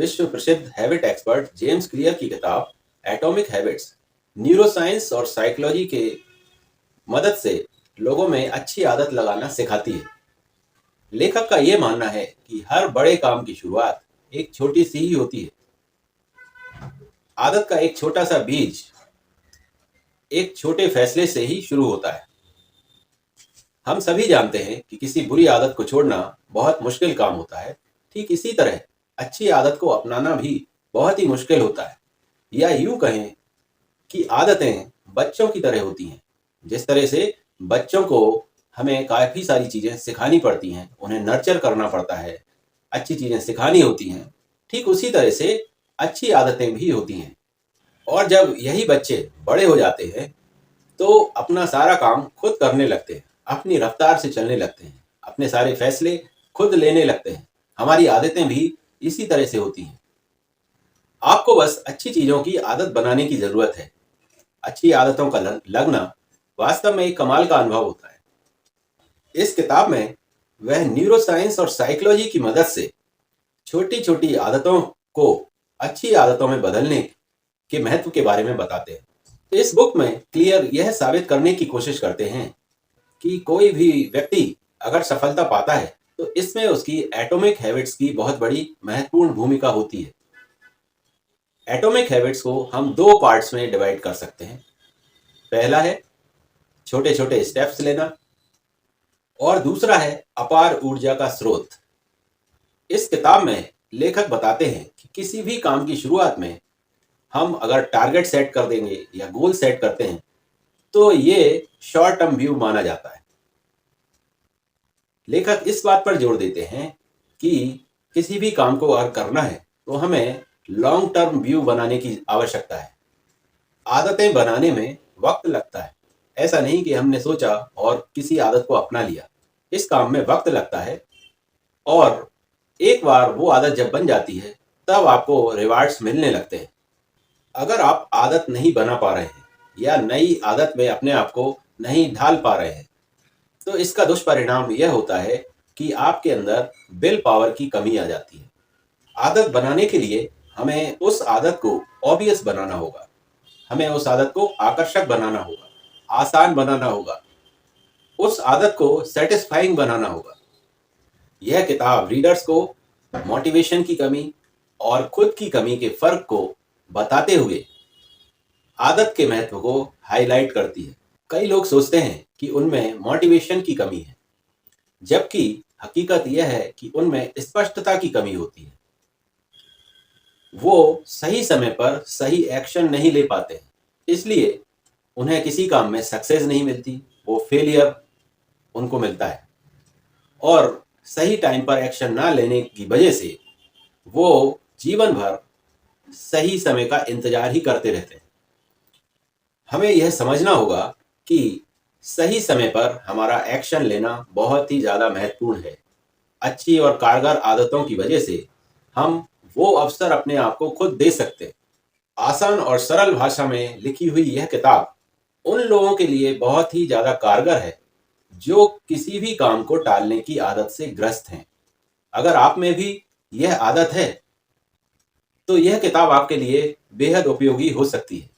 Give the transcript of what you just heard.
विश्व प्रसिद्ध habit expert James clear की किताब एटॉमिक हैबिट्स न्यूरोसाइंस और साइकोलॉजी के मदद से लोगों में अच्छी आदत लगाना सिखाती है। लेखक का यह मानना है कि हर बड़े काम की शुरुआत एक छोटी सी ही होती है। आदत का एक छोटा सा बीज एक छोटे फैसले से ही शुरू होता है। हम सभी जानते हैं कि किसी बुरी आदत को छोड़ना बहुत मुश्किल काम होता है। ठीक इसी तरह अच्छी आदत को अपनाना भी बहुत ही मुश्किल होता है। या यूं कहें कि आदतें बच्चों की तरह होती हैं। जिस तरह से बच्चों को हमें काफ़ी सारी चीज़ें सिखानी पड़ती हैं, उन्हें नर्चर करना पड़ता है, अच्छी चीज़ें सिखानी होती हैं, ठीक उसी तरह से अच्छी आदतें भी होती हैं। और जब यही बच्चे बड़े हो जाते हैं तो अपना सारा काम खुद करने लगते हैं, अपनी रफ्तार से चलने लगते हैं, अपने सारे फैसले खुद लेने लगते हैं। हमारी आदतें भी इसी तरह से होती हैं। आपको बस अच्छी चीज़ों की आदत बनाने की ज़रूरत है। अच्छी आदतों का लगना वास्तव में एक कमाल का अनुभव होता है। इस किताब में वह न्यूरोसाइंस और साइकोलॉजी की मदद से छोटी छोटी आदतों को अच्छी आदतों में बदलने के महत्व के बारे में बताते हैं। इस बुक में क्लियर यह साबित करने की कोशिश करते हैं कि कोई भी व्यक्ति अगर सफलता पाता है तो इसमें उसकी एटॉमिक हैबिट्स की बहुत बड़ी महत्वपूर्ण भूमिका होती है। एटॉमिक हैबिट्स को हम दो पार्ट्स में डिवाइड कर सकते हैं। पहला है छोटे छोटे स्टेप्स लेना और दूसरा है अपार ऊर्जा का स्रोत। इस किताब में लेखक बताते हैं कि किसी भी काम की शुरुआत में हम अगर टारगेट सेट कर देंगे या गोल सेट करते हैं तो ये शॉर्ट टर्म व्यू माना जाता है। लेखक इस बात पर जोर देते हैं कि किसी भी काम को अगर करना है तो हमें लॉन्ग टर्म व्यू बनाने की आवश्यकता है। आदतें बनाने में वक्त लगता है। ऐसा नहीं कि हमने सोचा और किसी आदत को अपना लिया। इस काम में वक्त लगता है और एक बार वो आदत जब बन जाती है तब आपको रिवार्ड्स मिलने लगते हैं। अगर आप आदत नहीं बना पा रहे हैं या नई आदत में अपने आप को नहीं ढाल पा रहे हैं तो इसका दुष्परिणाम यह होता है कि आपके अंदर विल पावर की कमी आ जाती है। आदत बनाने के लिए हमें उस आदत को ऑब्वियस बनाना होगा, हमें उस आदत को आकर्षक बनाना होगा, आसान बनाना होगा, उस आदत को सेटिस्फाइंग बनाना होगा। यह किताब रीडर्स को मोटिवेशन की कमी और खुद की कमी के फर्क को बताते हुए आदत के महत्व को हाईलाइट करती है। कई लोग सोचते हैं कि उनमें मोटिवेशन की कमी है, जबकि हकीकत यह है कि उनमें स्पष्टता की कमी होती है। वो सही समय पर सही एक्शन नहीं ले पाते हैं, इसलिए उन्हें किसी काम में सक्सेस नहीं मिलती, वो फेलियर उनको मिलता है। और सही टाइम पर एक्शन ना लेने की वजह से वो जीवन भर सही समय का इंतजार ही करते रहते हैं। हमें यह समझना होगा कि सही समय पर हमारा एक्शन लेना बहुत ही ज़्यादा महत्वपूर्ण है। अच्छी और कारगर आदतों की वजह से हम वो अवसर अपने आप को खुद दे सकते हैं। आसान और सरल भाषा में लिखी हुई यह किताब उन लोगों के लिए बहुत ही ज़्यादा कारगर है जो किसी भी काम को टालने की आदत से ग्रस्त हैं। अगर आप में भी यह आदत है तो यह किताब आपके लिए बेहद उपयोगी हो सकती है।